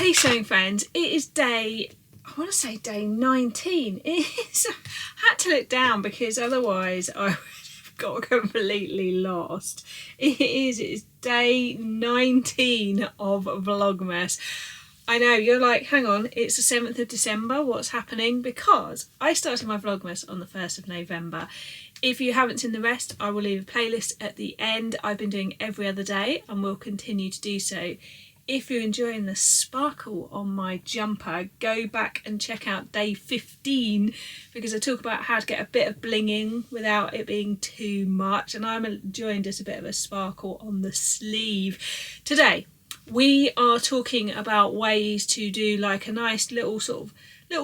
Hey sewing friends, it is day 19. It is, I had to look down because otherwise I would have got completely lost. It is day 19 of Vlogmas. I know, you're like, hang on, it's the 7th of December, what's happening? Because I started my Vlogmas on the 1st of November. If you haven't seen the rest, I will leave a playlist at the end. I've been doing every other day and will continue to do so. If you're enjoying the sparkle on my jumper, go back and check out day 15 because I talk about how to get a bit of bling in without it being too much, and I'm enjoying just a bit of a sparkle on the sleeve. Today we are talking about ways to do like a nice little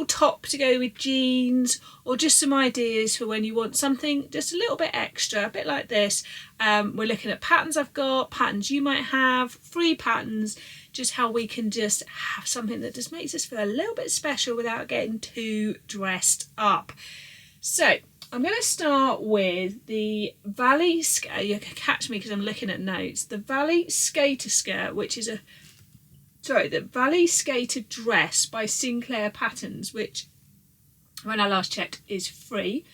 top to go with jeans, or just some ideas for when you want something just a little bit extra, a bit like this. We're looking at patterns I've got, patterns you might have, free patterns, just how we can just have something that just makes us feel a little bit special without getting too dressed up. So I'm going to start with the Valley skirt. You can catch me because I'm looking at notes. The Valley Skater skirt, which is the Valley Skater dress by Sinclair Patterns, which when I last checked is free.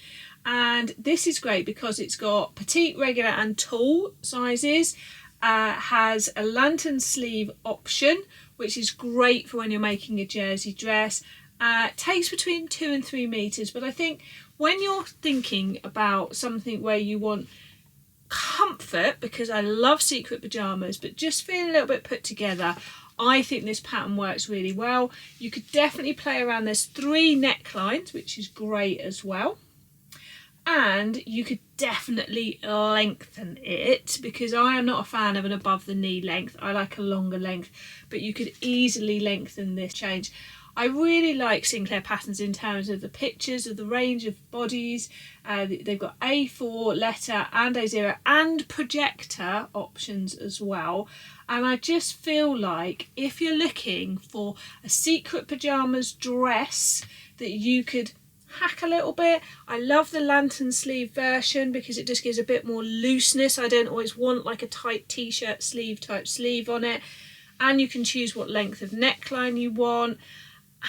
And this is great because it's got petite, regular and tall sizes. Has a lantern sleeve option, which is great for when you're making a jersey dress. Takes between 2 and 3 meters, but I think when you're thinking about something where you want comfort, because I love secret pyjamas, but just feeling a little bit put together, I think this pattern works really well. You could definitely play around. There's 3 necklines, which is great as well. And you could definitely lengthen it, because I am not a fan of an above the knee length. I like a longer length, but you could easily lengthen this change. I really like Sinclair Patterns in terms of the pictures of the range of bodies. They've got A4, letter and A0 and projector options as well. And I just feel like if you're looking for a secret pyjamas dress that you could hack a little bit. I love the lantern sleeve version because it just gives a bit more looseness. I don't always want like a tight t-shirt sleeve type sleeve on it. And you can choose what length of neckline you want.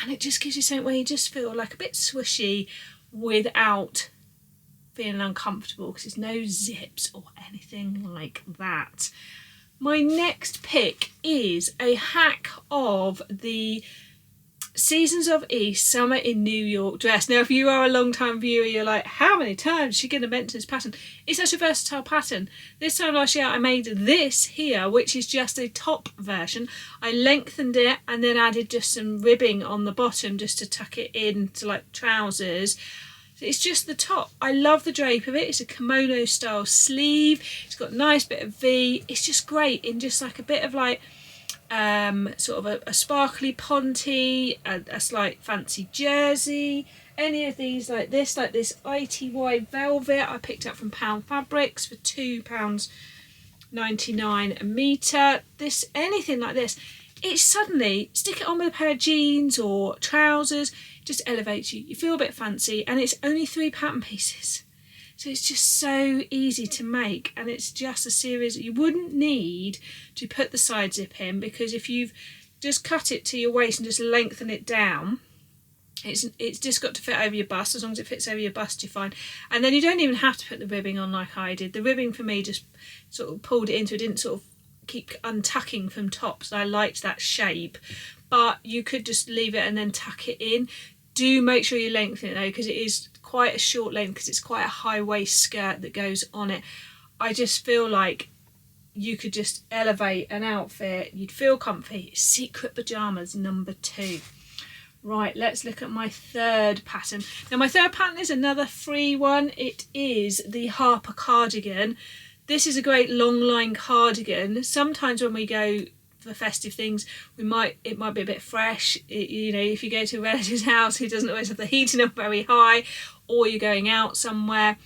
And it just gives you something where you just feel like a bit swishy without feeling uncomfortable, because there's no zips or anything like that. My next pick is a hack of the Seasons of East Summer in New York dress. Now, if you are a long time viewer, you're like, how many times is she going to mention this pattern? It's such a versatile pattern. This time last year I made this here, which is just a top version. I lengthened it and then added just some ribbing on the bottom just to tuck it in to like trousers. It's just the top. I love the drape of it. It's a kimono style sleeve. It's got a nice bit of V. It's just great in just like a bit of like sort of a sparkly ponte, a slight fancy jersey, any of these like this ITY velvet I picked up from Pound Fabrics for £2.99 a metre. This, anything like this, it's suddenly, stick it on with a pair of jeans or trousers, just elevates you. You feel a bit fancy, and it's only 3 pattern pieces. So it's just so easy to make, and it's just a series that you wouldn't need to put the side zip in, because if you've just cut it to your waist and just lengthen it down, it's just got to fit over your bust. As long as it fits over your bust, you're fine. And then you don't even have to put the ribbing on like I did. The ribbing for me just sort of pulled it into it, didn't sort of keep untucking from top, so I liked that shape. But you could just leave it and then tuck it in. Do make sure you lengthen it though, because it is quite a short length, because it's quite a high waist skirt that goes on it. I just feel like you could just elevate an outfit. You'd feel comfy. Secret pyjamas number 2. Right, let's look at my third pattern. Now my third pattern is another free one. It is the Harper Cardigan. This is a great long line cardigan. Sometimes when we go for festive things, it might be a bit fresh. You know, if you go to a relative's house who doesn't always have the heating up very high, or you're going out somewhere,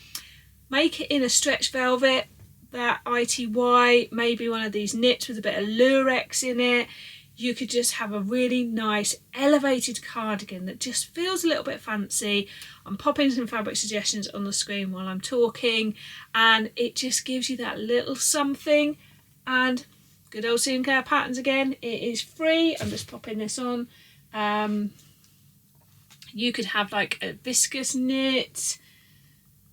make it in a stretch velvet, that ITY, maybe one of these knits with a bit of lurex in it. You could just have a really nice elevated cardigan that just feels a little bit fancy. I'm popping some fabric suggestions on the screen while I'm talking, and it just gives you that little something. And good old Sinclair Patterns again. It is free. I'm just popping this on. You could have like a viscous knit,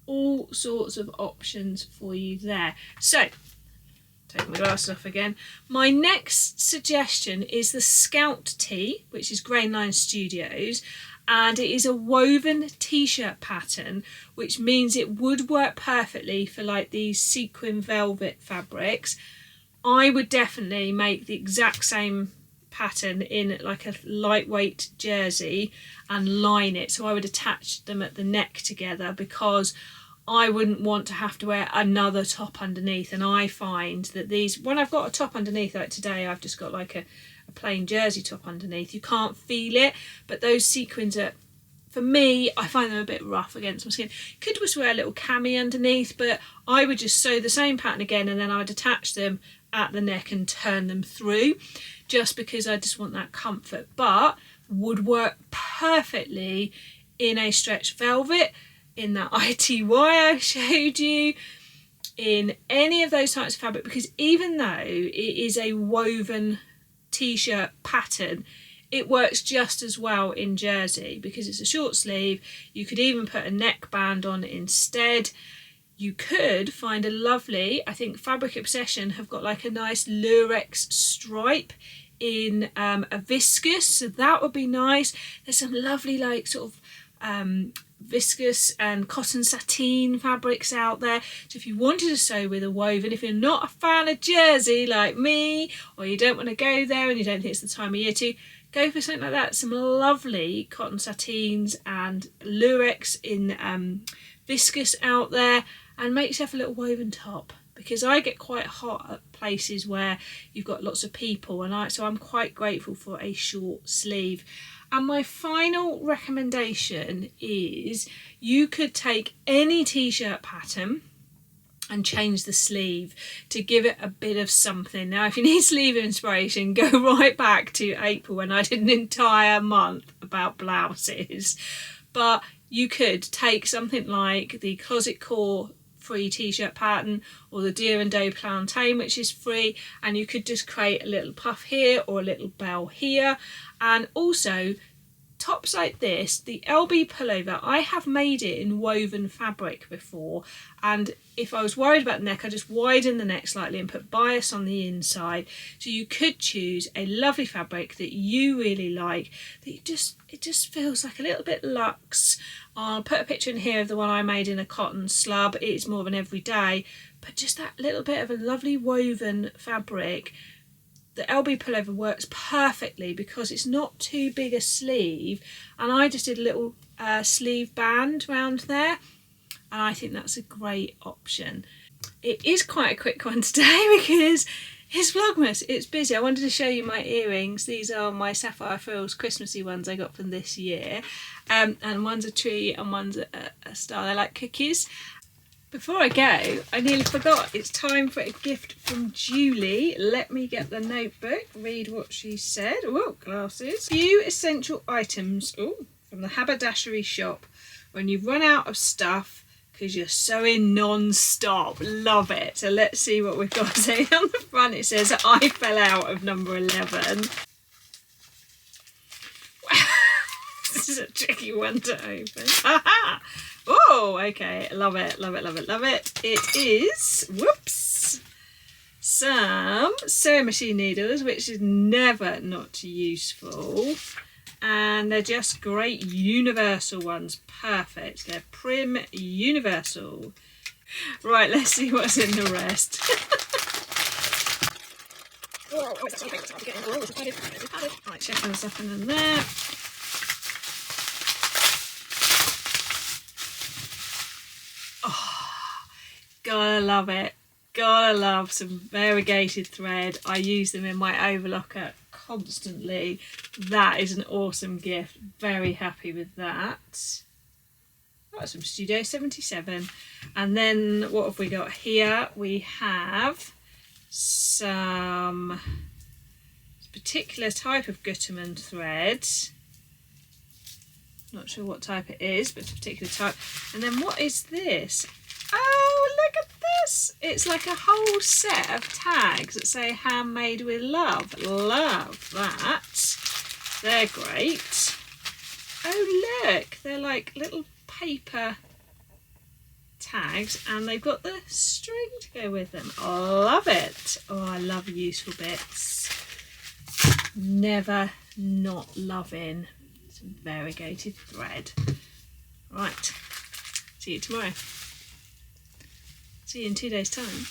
all sorts of options for you there. So, take my glasses off again. My next suggestion is the Scout Tee, which is Grainline Studios, and it is a woven t-shirt pattern, which means it would work perfectly for like these sequin velvet fabrics. I would definitely make the exact same pattern in like a lightweight jersey and line it, so I would attach them at the neck together, because I wouldn't want to have to wear another top underneath. And I find that these, when I've got a top underneath, like today I've just got like a plain jersey top underneath, you can't feel it, but those sequins are, for me, I find them a bit rough against my skin. Could just wear a little cami underneath, but I would just sew the same pattern again, and then I would attach them at the neck and turn them through, just because I just want that comfort. But would work perfectly in a stretch velvet, in that ITY I showed you, in any of those types of fabric, because even though it is a woven t-shirt pattern, it works just as well in jersey, because it's a short sleeve. You could even put a neckband on instead. You could find a lovely, I think Fabric Obsession have got like a nice lurex stripe in a viscous, so that would be nice. There's some lovely like sort of viscous and cotton sateen fabrics out there. So if you wanted to sew with a woven, if you're not a fan of jersey like me, or you don't want to go there and you don't think it's the time of year to, go for something like that. Some lovely cotton sateens and lurex in viscous out there, and make yourself a little woven top, because I get quite hot at places where you've got lots of people, and so I'm quite grateful for a short sleeve. And my final recommendation is you could take any t-shirt pattern and change the sleeve to give it a bit of something. Now, if you need sleeve inspiration, go right back to April when I did an entire month about blouses. But you could take something like the Closet Core free t-shirt pattern, or the Deer and Doe Plantain, which is free, and you could just create a little puff here or a little bell here. And also tops like this, the LB pullover, I have made it in woven fabric before, and if I was worried about the neck, I just widen the neck slightly and put bias on the inside. So you could choose a lovely fabric that you really like, that it just feels like a little bit luxe. I'll put a picture in here of the one I made in a cotton slub. It's more of an everyday, but just that little bit of a lovely woven fabric. The LB pullover works perfectly because it's not too big a sleeve, and I just did a little sleeve band round there, and I think that's a great option. It is quite a quick one today because it's Vlogmas, it's busy. I wanted to show you my earrings. These are my Sapphire Frills Christmassy ones I got from this year, and one's a tree and one's a star. They're like cookies. Before I go, I nearly forgot, it's time for a gift from Julie. Let me get the notebook, read what she said. Oh, glasses. Few essential items from the haberdashery shop when you run out of stuff because you're sewing non-stop. Love it. So let's see what we've got. So on the front it says, I fell out of number 11. This is a tricky one to open. Aha! Oh, okay, love it, love it, love it, love it. It is, whoops, some sewing machine needles, which is never not useful. And they're just great universal ones, perfect. They're Prim Universal. Right, let's see what's in the rest. Right, checking the stuff in there. Gotta love it. Gotta love some variegated thread. I use them in my overlocker constantly. That is an awesome gift. Very happy with that. Got some Studio 77. And then what have we got here? We have some particular type of Gutermann thread. Not sure what type it is, but it's a particular type. And then what is this? Oh, look at it's like a whole set of tags that say handmade with love. Love that. They're great. Oh look, they're like little paper tags and they've got the string to go with them. Love it. Oh, I love useful bits. Never not loving some variegated thread. Right, see you tomorrow. See you in 2 days' time.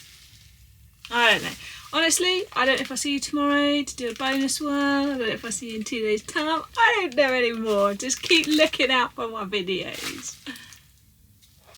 I don't know. Honestly, I don't know if I'll see you tomorrow to do a bonus one. I don't know if I'll see you in 2 days' time. I don't know anymore. Just keep looking out for my videos.